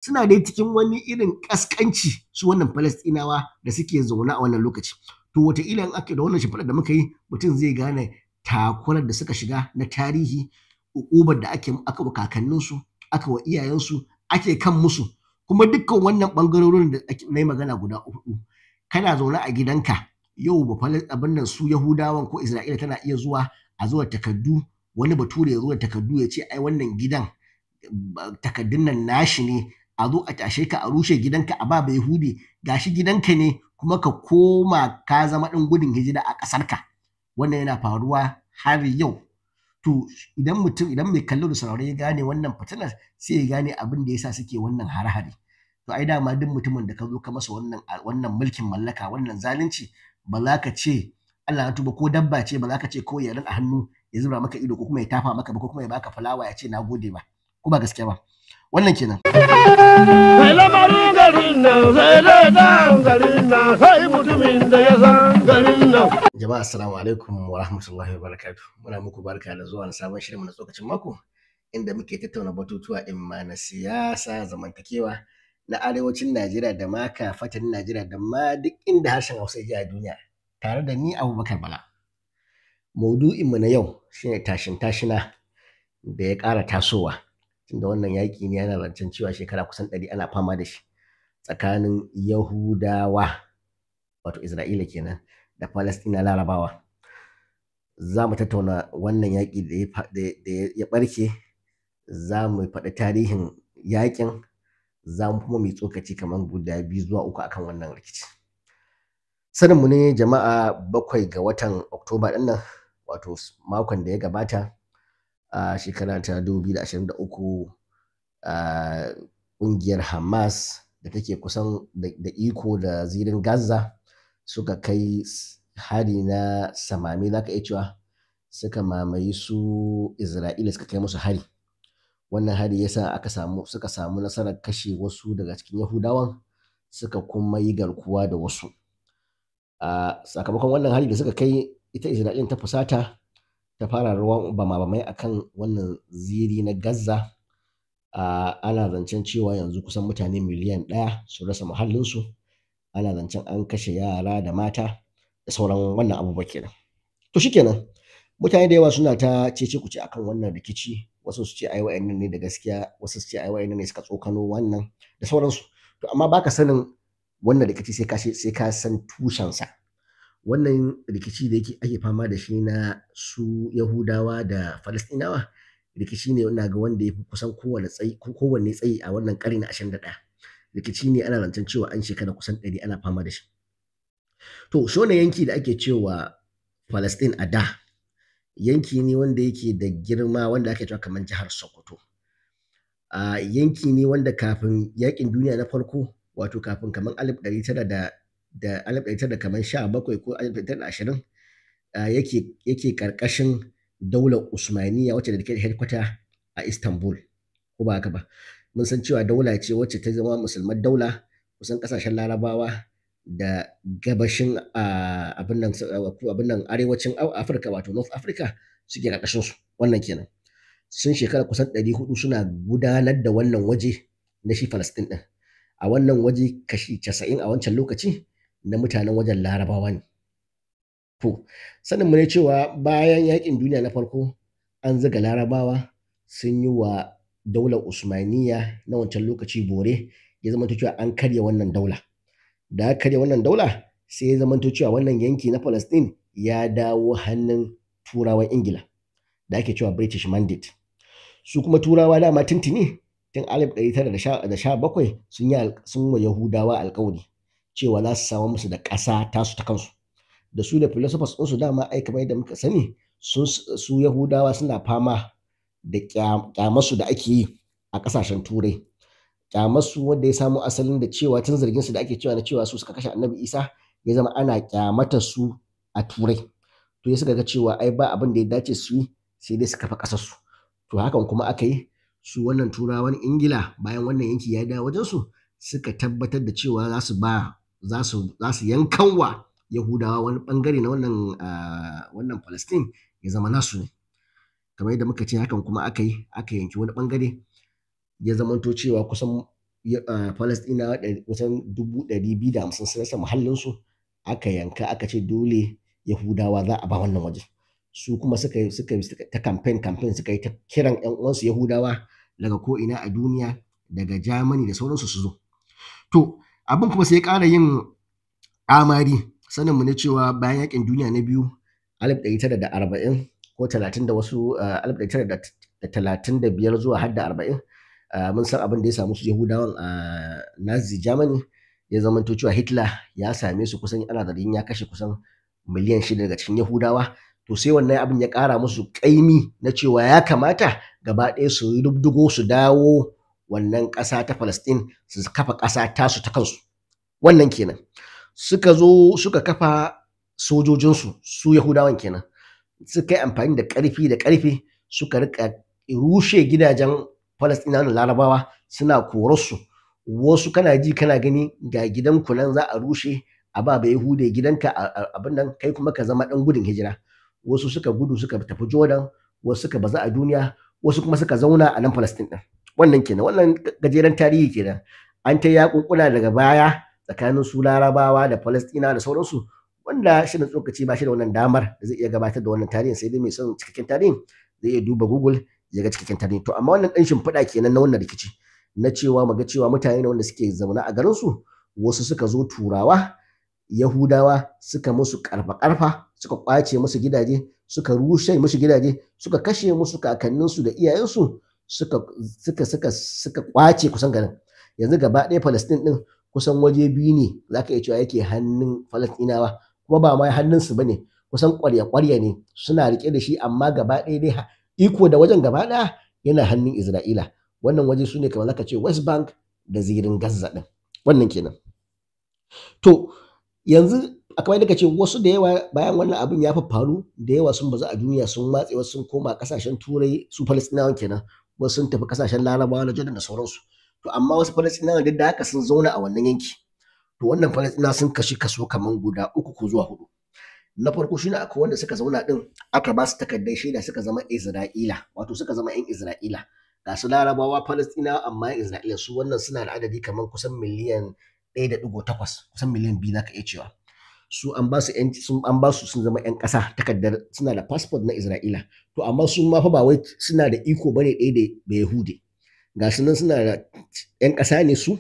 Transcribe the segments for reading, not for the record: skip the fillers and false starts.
suna dai cikin wani irin ƙasƙanci su wannan Falastinawa da suke zaune a wannan lokaci. To wataƙila in aka da wannan shimfiɗar da muka yi mutum zai gane takurar da suka shiga na tarihi, uƙubar da aka wa kakanninsu, aka wa iyayensu, ake kan musu, kuma dukkan wannan ɓangarorin da na yi magana guda huɗu, kana zaune a gidanka yau abin nan su Yahudawan ko Isra'ila tana iya zuwa a zo da takardu, wani Bature ya zo da takardu ya ce ai wannan gidan takardun nan nashi ne, a zo a tashe ka a rushe gidanka a ba Bayahudi gashi gidanka ne kuma ka koma ka zama ɗan gudun hijira a ƙasarka. Wannan yana faruwa har yau. To idan mai kallo da sauraro ya gane wannan fitinar sai ya gane abin da yasa suke wannan hare-hare. To ai dama duk mutumin da ka zo ka masa wannan mulkin mallaka, wannan zalunci, ba za ka ce Allah na tuba, ko dabba ce ba za ka ce kawai ya rinƙa hannu ya zuba maka ido ko kuma ya tafa maka ba ko kuma ya baka fulawa ya ce na gode ba, ko ba gaskiya ba. Wannan kenan. Sai lamarin garin nan sai ledan garin nan sai mutumin da ya san garin nan. Jama'a assalamu alaikum wa rahmatullahi wa barakatuh. Muna muku barka da zuwa na sabon shirin na tsokacin mako inda muke tattauna batutuwa imma na siyasa, zamantakewa na arewacin Najeriya da ma kafatanin Najeriya da ma duk inda harshen Hausa ya a duniya, tare da ni Abubakar Bala. Maudu'inmu na yau shine tashin tashina da ya ƙara tasowa. Tunda wannan yaƙi ne yana zancen cewa shekara kusan 100 ana fama da shi tsakanin Yahudawa wato Isra'ila kenan da Falastina Larabawa. Za mu tattauna wannan yaƙi da ya ɓarke, za mu faɗi tarihin yaƙin, za mu kuma mu yi tsokaci kamar guda 2 zuwa 3 akan wannan rikici. Saninmu ne jama'a 7 ga watan Oktoba ɗin nan, wato makon da ya gabata, a shekara ta 2023, ƙungiyar Hamas da take kusan da iko da zirin Gaza suka kai hari na samame, za ka iya cewa suka mamaye su Isra'ila, suka kai musu hari. Wannan hari ya sa suka samu nasarar kashe wasu daga cikin Yahudawan, suka kuma yi garkuwa da wasu. Sakamakon wannan hari da suka kai, ita Isra'ila ta fusata, ta fara ruwan bama-bamai akan wannan ziri na Gaza. Ana zancen cewa yanzu kusan mutane miliyan 1 su rasa muhallinsu, ana zancen an kashe yara da mata da sauran wannan abubuwa kenan. To shikenan, mutane da yawa suna ta cece-kuce akan wannan rikici, wasu su ce ai wa'annan ne da gaskiya, wasu su ce ai wa'annan ne suka tsokano wannan da sauransu. To amma baka sanin wannan rikici sai ka san tushensa. Wannan rikici da ake fama da shi na su Yahudawa da Falastinawa, rikici ne ina ga wanda ya fi kusan kowanne tsayi a wannan ƙarni na 21. Rikici ne ana zancen cewa an shekara kusan 100 ana fama da shi. To shi wannan yanki da ake cewa Palestine a da, yanki ne wanda yake da girma, wanda ake cewa kamar jihar Sokoto. Yanki ne wanda kafin yaƙin duniya na farko, wato kafin kamar 1917 ko 1920, yake ƙarƙashin daular Usmaniya wacce da take da headquarter a Istanbul, ko ba haka ba. Mun san cewa daula ce wacce ta zama musulmar daula, kusan ƙasashen Larabawa da gabashin abin nan arewacin Afirka wato North Africa suke ƙarƙashin su. Wannan kenan. Sun shekara kusan 400 suna gudanar da wannan waje na shi Palestine ɗin. A wannan waje kashi 90 a wancan lokaci na mutanen wajen Larabawa ne. To saninmu ne cewa bayan yaƙin duniya na farko, an zuga Larabawa sun yi wa daular Usmaniya na wancan lokaci bore, ya zamanto cewa an karya wannan daula. Da aka karya wannan daula, sai ya zamanto cewa wannan yanki na Palestine ya dawo hannun Turawan Ingila da ake cewa British Mandate. Su kuma Turawa dama tuntuni tun 1917 sun wa Yahudawa alƙawari cewa za su samar musu da ƙasa tasu ta kansu. Da su da philosophers ɗinsu dama ai kamar yadda muka sani, su Yahudawa suna fama da ƙyamarsu da ake yi a ƙasashen Turai. Ƙyamarsu wanda ya samo asalin da cewa tun zarginsu da ake cewa na cewa su suka kashe Annabi Isa, ya zama ana ƙyamatar su a Turai. To ya suka ga cewa ai ba abin da ya dace su yi sai dai su kafa ƙasarsu. To hakan kuma aka yi. Su wannan Turawan Ingila bayan wannan yanki ya dawo wajensu, suka tabbatar da cewa za su yankanwa Yahudawa wani ɓangare na wannan Palestine ya zama nasu ne. Kamar yadda muka ce hakan kuma aka yi, aka yanki wani ɓangare, ya zamanto cewa kusan Falasɗinawa kusan 250,000 sun rasa muhallinsu, aka yanka aka ce dole Yahudawa za a ba wannan waje. Su kuma suka yi ta campaign suka yi ta kiran 'yan uwansu Yahudawa daga ko'ina a duniya, daga Germany da sauransu su zo. To abin kuma sai ya ƙara yin ƙamari, saninmu ne cewa bayan yaƙin duniya na biyu 1940 ko 30 da wasu 1935 zuwa har da 40, mun san abin da ya samu su Yahudawan a Nazi Germany, ya zamanto cewa Hitler ya same su kusan ana zargin ya kashe kusan miliyan 6 daga cikin Yahudawa. To sai wannan abin ya ƙara musu ƙaimi na cewa ya kamata gaba ɗaya su yi rubdugo su dawo wannan ƙasa ta Palestine su kafa ƙasa tasu ta kansu. Wannan kenan. Suka zo suka kafa sojojinsu, su Yahudawan kenan. Suka yi amfani da ƙarfi suka riƙa rushe gidajen Falasɗinawan Larabawa, suna korarsu. Wasu kana ji kana gani ga gidanku nan za a rushe, a ba Bayahude gidanka abin nan, kai kuma ka zama ɗan gudun hijira. Wasu suka gudu suka tafi Jordan, wasu suka bazu a duniya, wasu kuma suka zauna a nan Falastin ɗin. Wannan kenan, wannan gajeren tarihi kenan. An ta yaƙunƙuna daga baya tsakanin su Larabawa da Falasɗinawa da sauransu, wanda shi da tsokaci ba shi da wannan damar da zai iya gabatar da wannan tarihin, sai dai mai son cikakken tarihin zai iya duba Google ya ga cikakken tarihi. To amma wannan ɗan shimfiɗa kenan na wannan rikici, na cewa mu ga cewa mutane ne wanda suke zaune a garinsu, wasu suka zo Turawa, Yahudawa suka musu ƙarfa suka ƙwace musu gidaje, suka rushe musu gidaje, suka kashe musu kakanninsu da iyayensu, suka ƙwace kusan garin. Yanzu gaba ɗaya Palestine ɗin kusan waje biyu ne za ka iya cewa yake hannun Falasɗinawa, kuma ba ma hannunsu ba ne, kusan ƙwarya-ƙwarya ne suna riƙe da shi, amma gaba ɗaya dai iko da wajen gaba ɗaya yana hannun Isra'ila. Wannan waje su ne kamar za ka ce West Bank da zirin Gaza ɗin. Wannan kenan. To yanzu akwai da ce wasu da yawa bayan wannan abin ya faru da yawa sun bazu a duniya, sun watse, wasu sun koma ƙasashen Turai, su Falasɗinawan kenan, wasu sun tafi ƙasashen Larabawa na Jordan da sauransu. To amma wasu Falasɗinawan duk da haka sun zauna a wannan yanki. To wannan Falasɗinawa sun kashi kaso kamar guda 3 ko zuwa 4. Na farko shine akwai wanda suka zauna din aka ba su takardar shaida suka zama Isra'ila, wato suka zama 'yan Isra'ila. Ga su Larabawa Falasɗinawa amma 'yan Isra'ila, su wannan suna da adadi kamar kusan miliyan 1.8, kusan miliyan 2 za ka iya cewa. Su an ba su sun zama 'yan ƙasa, takardar suna da passport na Isra'ila. To amma su ma fa ba wai suna da iko bane ɗaya da Bayahude. Ga su nan suna da 'yan ƙasa ne su,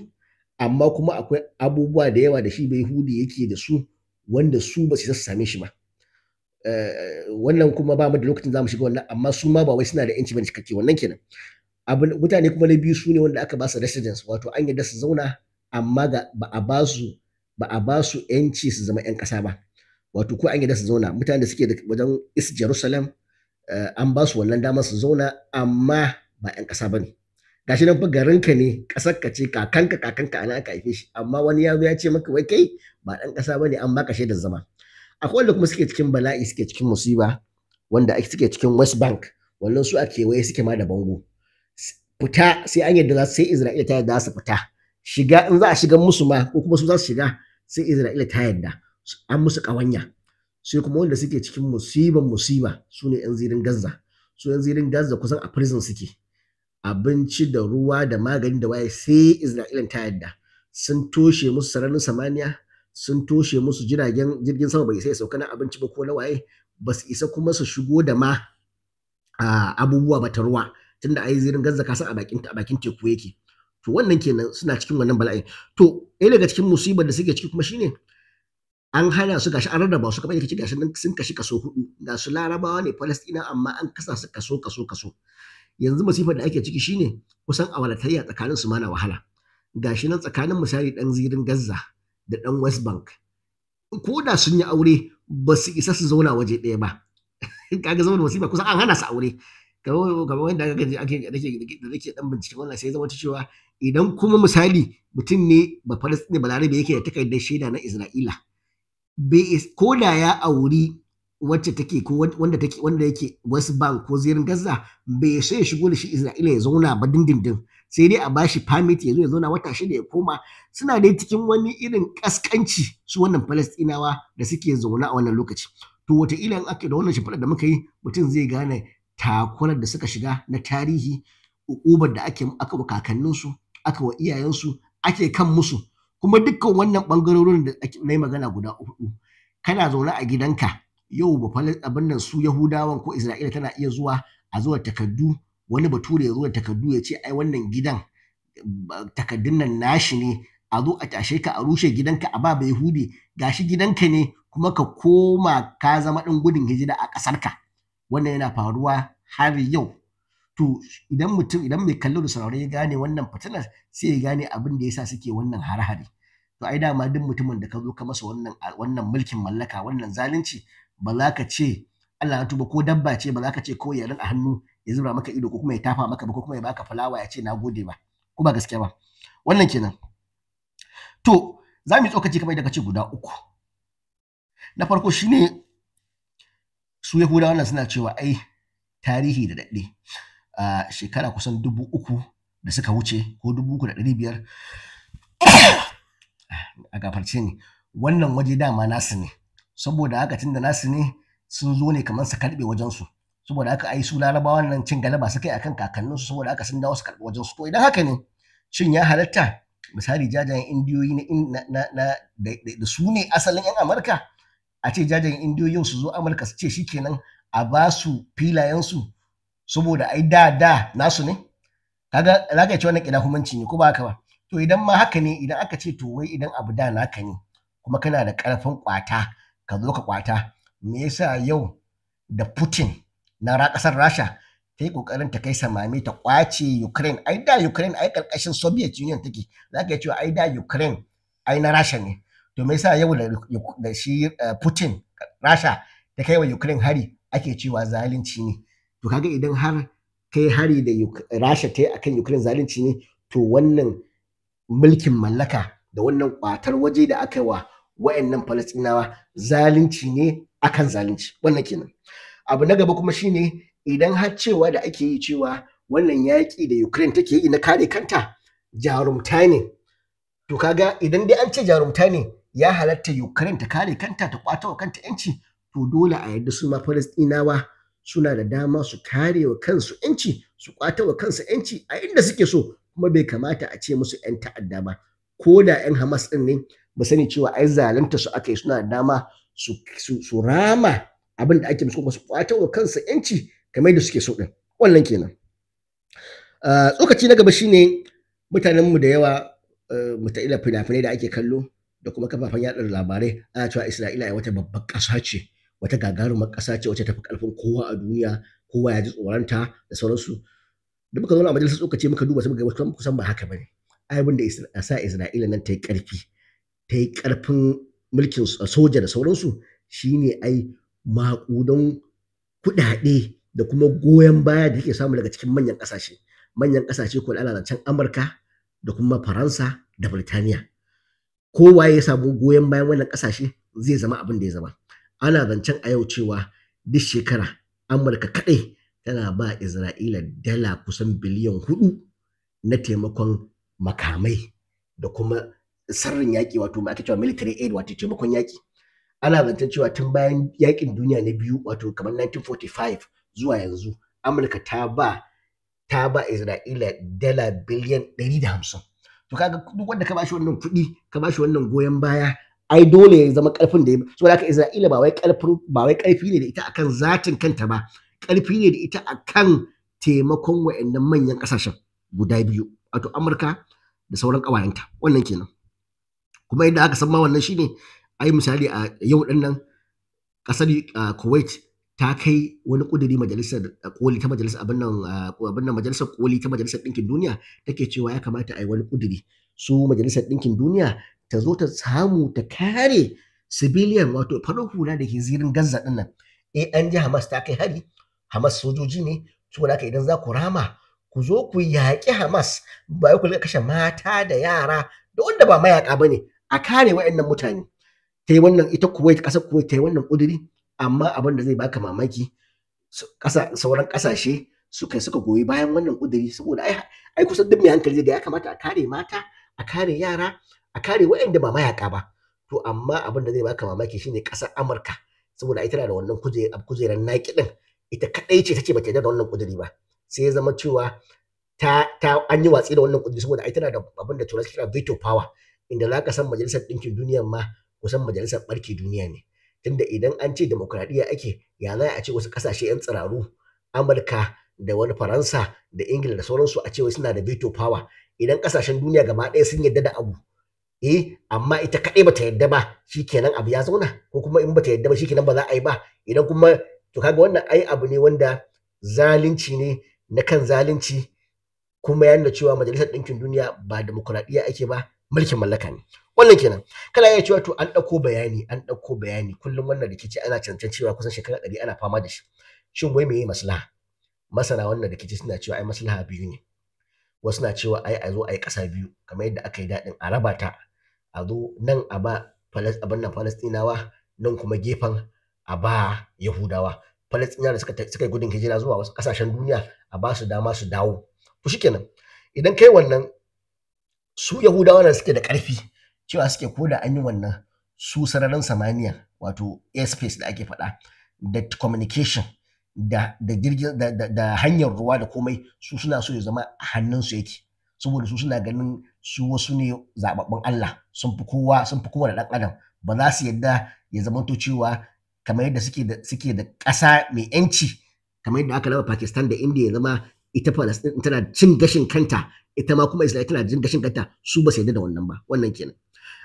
amma kuma akwai abubuwa da yawa da shi Bayahude yake da su wanda su ba su same shi ba. Wannan kuma ba mu da lokacin za mu shiga wannan, amma su ma ba wai suna da 'yanci bane cikakke. Wannan kenan. Mutane kuma na biyu su ne wanda aka ba su residence, wato an yarda su zauna, amma ba a ba su 'yanci su zama 'yan ƙasa ba. Wato ko an yarda su zauna, mutane da suke da wajen East Jerusalem an ba su wannan damar su zauna, amma ba 'yan ƙasa ba ne. Gashi nan fa garinka ne, ƙasarka ce, kakanka a nan aka haife shi, amma wani ya zo ya ce maka wai kai ba ɗan ƙasa ba ne, an baka shaidar zama. Akwai wanda kuma suke cikin bala'i, suke cikin musiba, wanda suke cikin West Bank, wannan su a kewaye suke ma da bango. Fita sai an yarda sai Isra'ila ta yarda su fita. Shiga in za a shiga musu ma, ko kuma su za su shiga, sai Isra'ila ta yarda, an musu ƙawanya. Sai kuma wanda suke cikin musiba su ne 'yan zirin Gaza. Su 'yan zirin Gaza kusan a prison suke. Abinci da ruwa da magani da waye sai Isra'ila ta yarda. Sun toshe musu sararin samaniya, sun toshe musu jirgin sama bai sai sauka na abinci ba ko na waye, ba su isa kuma su shigo da ma abubuwa ba ta ruwa, tunda ai zirin Gaza ka san a bakin teku yake. To wannan kenan, suna cikin wannan bala'i. To ɗaya daga cikin musibar da suke ciki kuma shine an hana su, gashi an rarraba su kamar yadda kace, gashi nan sun kashi kaso 4. Ga su Larabawa ne Falasɗina, amma an kasa su kaso. Yanzu masifar da ake ciki shine kusan awalatayya tsakanin su ma na wahala. Gashi nan tsakanin misali ɗan zirin Gaza da ɗan West Bank, ko da sun yi aure ba su isa su zauna waje ɗaya ba. Kaga zama da masifa, kusan an hana su aure. Kamar wanda aka gaji da nake dan bincike wannan, sai zama cewa idan kuma misali mutum ne ba Falasɗini, ba Larabe, yake da takardar shaida na Isra'ila, ko da ya auri wacce take ko wanda yake West Bank ko zirin Gaza, bai sai ya shigo da shi Isra'ila ya zauna ba dindindin, sai dai a bashi permit ya zo ya zauna wata 6 ya koma. Suna dai cikin wani irin kaskanci su wannan Falasɗinawa da suke zaune a wannan lokaci. To wataƙila in ake da wannan shimfiɗar da muka yi, mutum zai gane takurar da suka shiga na tarihi, uƙubar da aka wa kakanninsu, aka wa iyayensu, ake kan musu. Kuma dukkan wannan ɓangarorin da na yi magana guda huɗu, kana zaune a gidanka yau abin nan su Yahudawan ko Isra'ila tana iya zuwa a zo da takardu, wani Bature ya zo da takardu ya ce ai wannan gidan takardun nan nashi ne, a zo a tashe ka a rushe gidanka a ba Bayahude, gashi gidanka ne kuma ka koma ka zama ɗan gudun hijira a ƙasarka. Wannan yana faruwa har yau. To idan mai kallo da saurare ya gane wannan fitinar, sai ya gane abin da yasa suke wannan hare-hare. To ai dama duk mutumin da ka zo ka masa wannan mulkin mallaka, wannan zalunci, ba za ka ce Allah ya tuba, ko dabba ce ba za ka ce ko ya rinƙa hannu ya zura maka ido ko kuma ya tafa maka ba ko kuma ya baka fulawa ya ce na gode ba, ko ba gaskiya ba. Wannan kenan. To za mu yi tsokaci kamar yadda ka ce guda uku. Na farko shine su Yahudawa nan suna cewa ai tarihi da daɗe, shekara kusan 3000 da suka wuce ko 3500 a gafarce ni, wannan waje dama nasu ne, saboda haka tunda nasu ne sun zo ne kamar su karɓe wajensu, saboda haka ai su Larabawan nan cin galaba suka yi akan kakanninsu, saboda haka sun dawo su karɓi wajensu. To idan haka ne, shin ya halatta misali jajayen indiyoyi da su ne asalin 'yan Amurka, a ce jajayen indiyoyin su zo Amurka su ce shikenan a ba su filayensu saboda ai da nasu ne? Kaga za ka ce wannan ƙidahumanci ne, ko ba haka ba? To idan ma haka ne, idan aka ce to wai idan abu da naka ne kuma kana da ƙarfin ƙwata ka zo ka ƙwata, me yasa yau da Putin na ƙasar Rasha ta yi ƙoƙarin ta kai samame ta ƙwace Ukraine? Ai da Ukraine ai ƙarƙashin Soviet Union take, za ka iya cewa ai da Ukraine ai na Rasha ne. To me yasa yau da shi Putin Rasha ta kai wa Ukraine hari ake cewa zalunci ne? To kaga idan har kai hari da Rasha ta yi akan Ukraine zalunci ne, to wannan mulkin mallaka da wannan ƙwatar waje da aka yi wa wa'annan Falastinawa zalunci ne akan zalunci. Wannan kenan. Abu na gaba kuma shine, idan har cewa da ake yi cewa wannan yaƙi da Ukraine take yi na kare kanta jarumta ne, to kaga idan dai an ce jarumta ne, ya halatta Ukraine ta kare kanta, ta ƙwato wa kanta 'yanci, to dole a yarda su ma Falastinawa suna da dama su kare wa kansu 'yanci, su ƙwato wa kansu 'yanci a inda suke so. Kuma bai kamata a ce musu 'yan ta'adda ba, ko da 'yan Hamas ɗin ne, ba sani cewa ai zalunta su aka yi, suna da dama su rama abin da ake musu, kuma su ƙwato wa kansu 'yanci kamar da suke so ɗin. Wannan kenan. Tsokaci na gaba shine, mutanenmu da yawa mutaila fina-finai da ake kallo da kuma kafafen yaɗa labarai, ana cewa Isra'ila ai wata babbar ƙasa ce, wata gagarumar ƙasa ce wacce tafi ƙarfin kowa a duniya, kowa ya ji tsoronta da sauransu. Da muka zauna a majalisar tsokaci muka duba sai muka ga kusan ba haka bane. Ai abin da ya sa Isra'ila nan ta yi ƙarfi, ta yi ƙarfin mulkin soja da sauransu, shine ai maƙudan kuɗaɗe da kuma goyon baya da take samu daga cikin manyan ƙasashe. Manyan ƙasashe ko da ana zancen Amurka da kuma Faransa da Birtaniya. Kowaye ya samu goyon bayan wannan ƙasashe zai zama abin da ya zama. Ana zancen a yau cewa duk shekara Amurka kaɗai tana ba Isra'ila dala kusan biliyan 4 na taimakon makamai da kuma sirrin yaƙi, wato ake cewa military aid, wato taimakon yaƙi. Ana zancen cewa tun bayan yaƙin duniya na biyu, wato kamar 1945 zuwa yanzu, Amurka ta ba Isra'ila dala biliyan 150. To kaga duk wanda ka bashi wannan kuɗi, ka bashi wannan goyon baya, ai dole ya zama ƙarfin da ya, saboda haka Isra'ila ba wai ƙarfi ne da ita akan zatin kanta ba, ƙarfi ne da ita akan taimakon wa'annan manyan ƙasashen guda biyu, wato Amurka da sauran ƙawayenta. Wannan kenan. Kuma yadda aka san ma wannan shine, ai misali a yau ɗin nan ƙasar Kuwait ta kai wani ƙuduri majalisar koli ta majalisar majalisar koli ta Majalisar Ɗinkin Duniya, take cewa ya kamata a yi wani ƙuduri, su Majalisar Ɗinkin Duniya ta zo ta samu ta kare civilian, wato farar hula da ke zirin Gaza ɗin nan. An ji Hamas ta kai hari, Hamas sojoji ne, saboda haka idan za ku rama, ku zo ku yaƙi Hamas, ba ku kashe mata da yara da wanda ba mayaƙa ba ne, a kare waɗannan mutane. Ta yi wannan, ita Kuwait, ƙasar Kuwait ta yi wannan ƙuduri, amma abin da zai baka mamaki, sauran ƙasashe suka goyi bayan wannan ƙuduri, saboda ai kusan duk mai hankali zai ga ya kamata a kare mata, a kare yara, a kare waɗanda ba mayaƙa ba. To amma abin da zai baka mamaki shine ƙasar Amurka, saboda ita tana da wannan kujerar naƙi ɗin, ita kaɗai ce ta ce ba ta yarda da wannan ƙuduri ba. Sai ya zama cewa an yi watsi da wannan kudiri saboda ai tana da abin da turanci kira veto power, inda za ka san majalisar ɗinkin duniya ma kusan majalisar ɓarke duniya ne, tunda idan an ce demokradiyya ake, ya za a ce wasu ƙasashe 'yan tsiraru Amurka da wani Faransa da Ingila da sauransu a ce wai suna da veto power, idan ƙasashen duniya gaba ɗaya sun yarda da abu amma ita kaɗai bata yarda ba shikenan abu ya zauna, ko kuma in bata yarda ba shikenan ba za a yi ba, idan kuma to kaga wannan ai abu ne wanda zalunci ne na kan zalunci, kuma ya nuna cewa majalisar ɗinkin duniya ba demokradiyya ake ba, mulkin mallaka ne. Wannan kenan. Kana iya cewa to an ɗauko bayani kullum wannan rikici ana cancan cewa kusan shekara 100 ana fama da shi. Shin wai meye maslaha? Masana wannan rikici suna cewa ai maslaha biyu ne. Wasu na cewa ai a zo a yi ƙasa biyu kamar yadda aka yi daɗin a raba ta, a zo nan a ba Falastinawa, nan kuma gefen a ba Yahudawa. Falastinawa da suka yi gudun hijira zuwa wasu ƙasashen duniya a ba su dama su dawo. To shikenan, idan kai wannan, su Yahudawa da suke da ƙarfi cewa suke ko da an yi wannan, su sararin samaniya wato airspace da ake faɗa, da communication da hanyar ruwa da komai, su suna so ya zama a hannunsu yake, saboda su suna ganin su wasu ne zababbun Allah, sun fi kowane ɗan adam, ba za su yadda ya zamanto cewa kamar yadda suke da ƙasa mai yanci, kamar yadda aka raba Pakistan da India ya zama ita Palestine tana cin gashin kanta, ita ma kuma Isra'ila tana cin gashin kanta, su ba su yarda da wannan ba. Wannan kenan.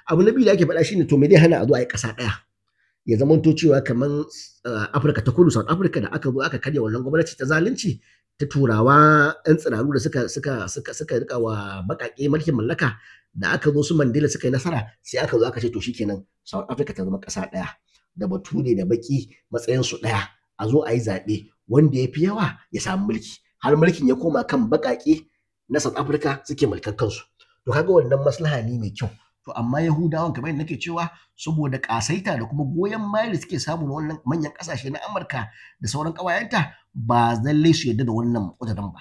Abu na biyu da ake faɗa shine to me zai hana a zo a yi ƙasa ɗaya, ya zamanto cewa kamar Afirka ta Kudu, South Africa, da aka zo aka karya wannan gwamnati ta zalunci ta turawa 'yan tsiraru da suka rika wa baƙaƙe mulkin mallaka, da aka zo su Mandela suka yi nasara, sai aka zo aka ce to shikenan South Africa ta zama ƙasa ɗaya, da bature da baki matsayinsu ɗaya, a zo a yi zaɓe wanda ya fi yawa ya samu mulki, har mulkin ya koma kan baƙaƙe na South Africa suke mulkar kansu. To kaga wannan maslaha ne mai kyau. To amma Yahudawan kamar yadda nake cewa saboda ƙasaita da kuma goyon baya da suke samu na wannan manyan ƙasashe na Amurka da sauran ƙawayenta, ba lallai su yarda da wannan ƙudurin ba.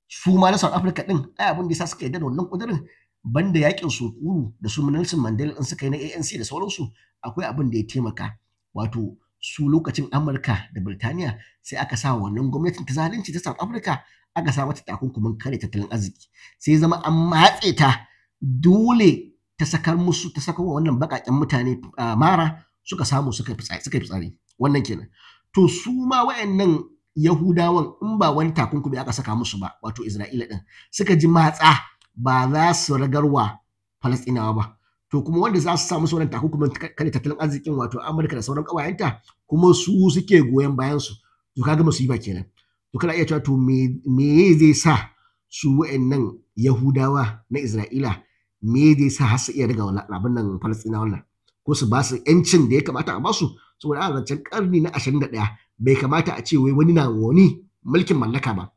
Su ma na South Africa ɗin ai abin da yasa suka yarda da wannan ƙudurin, banda yaƙin sunkuru da su Nelson Mandela ɗin suka yi na ANC da sauransu, akwai abin da ya taimaka. Wato su lokacin Amurka da Birtaniya sai aka sa wannan gwamnatin ta zalunci ta South Africa, aka sa mata takunkumin kare tattalin arziki, sai zama an matse ta, dole ta saka wa wannan baƙaƙen mutane mara, suka samu suka yi fitsari. Wannan kenan. To su ma wayannan Yahudawan in ba wani takunkumi aka saka musu ba, wato Isra'ila ɗin, suka ji matsa, ba za su ragarwa Falastinawa ba. To kuma wanda za su sa musu wannan takunkumin kare tattalin arzikin, wato Amurka da sauran ƙawayenta, kuma su suke goyon bayan su. To kaga musiba kenan. To kana iya cewa to me zai sa su wayannan Yahudawa na Isra'ila, me zai sa har su iya riga abin nan Falastinawan nan, ko su ba su yancin da ya kamata a ba su, saboda a zancen karni na 21 bai kamata a ce wai wani na wani mulkin mallaka ba.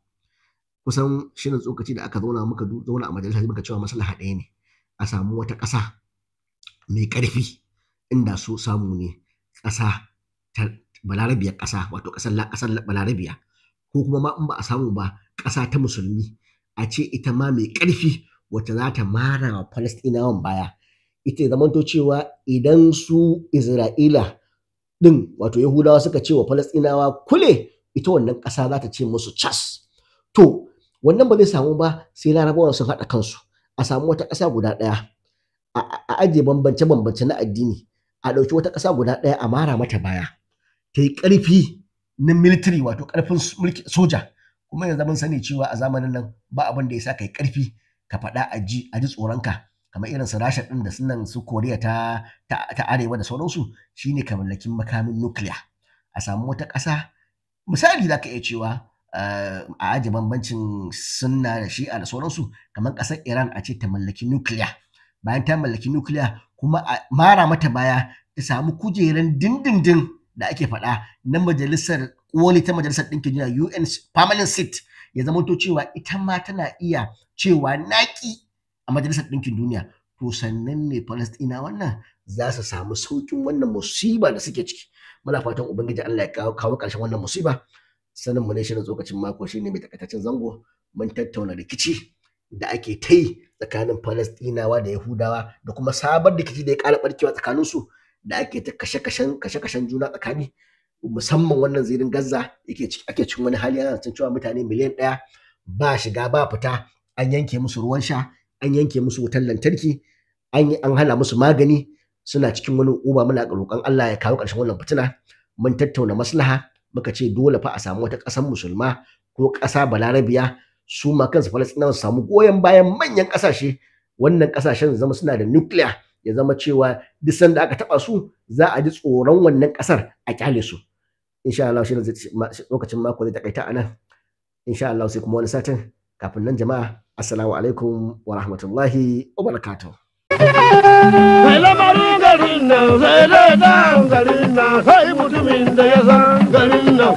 Kusan shirin tsokaci da aka muka zauna a majalisa muka cewa maslaha ɗaya ne, a samu wata ƙasa mai ƙarfi, inda so samu ne ƙasa ta balarabiyar ƙasa, wato ƙasar balarabiya, ko kuma ma in ba a samu ba ƙasa ta musulmi, a ce ita ma mai ƙarfi wacce za ta mara wa Falastinawan baya. Ita ya zamanto cewa idan su Isra'ila ɗin, wato Yahudawa, suka ce wa Falastinawa kule, ita wannan ƙasa za ta ce musu cas. To wannan ba zai samu ba sai Larabawan sun haɗa kansu, a samu wata ƙasa guda ɗaya, a ajiye bambance-bambance na addini, a ɗauki wata ƙasa guda ɗaya a mara mata baya, ta yi ƙarfi na military, wato ƙarfin soja. Kuma yanzu mun sani cewa a zamanin nan ba abin da ya sa kai ƙarfi ka faɗa a ji tsoronka, kamar irin su Rasha ɗin da sunan su Koriya ta Arewa da sauransu, shine ka mallaki makamin nukiliya. A samu wata ƙasa, misali za ka iya cewa a ajiye bambancin sunna da shi'a da sauransu, kamar ƙasar Iran a ce ta mallaki nukiliya. Bayan ta mallaki nukiliya kuma a mara mata baya, ta samu kujeran dindindin da ake faɗa na majalisar koli ta majalisar ɗinkin duniya, UN permanent seat, ya zama to cewa ita ma tana iya cewa naƙi a majalisar ɗinkin duniya. To sannan ne Falasɗinawa wannan za su samu sauƙin wannan musiba da suke ciki. Muna fatan Ubangiji Allah ya kawo ƙarshen wannan musiba. Sanin mu ne shirin tsokacin mako shine mai takaitaccen zango, mun tattauna rikici da ake ta yi tsakanin Falasɗinawa da Yahudawa, da kuma sabon rikici da ya ƙara ɓarkewa tsakaninsu, da ake ta kashe-kashen juna tsakani, musamman wannan zirin Gaza ake cikin wani hali, ana cewa mutane miliyan 1 ba shiga ba fita, an yanke musu ruwan sha, an yanke musu wutar lantarki, an hana musu magani, suna cikin wani uba. Muna roƙon Allah ya kawo ƙarshen wannan fitina. Mun tattauna maslaha, muka ce dole fa a samu wata ƙasar musulma ko ƙasa balarabiya, su ma kansu Falastinawa su samu goyon bayan manyan ƙasashe. Wannan ƙasashen zama suna da nuclear, ya zama cewa duk sanda aka taɓa su za a ji tsoron wannan ƙasar a kyale su. Insha Allah shi lokacin mako zai takaita a nan. Insha Allah sai kuma wani satin. Kafin nan jama'a, assalamu alaikum wa rahmatullahi wa barakatuh. Sai lamarin garin nan sai dai dan garin nan sai mutumin da ya san garin nan.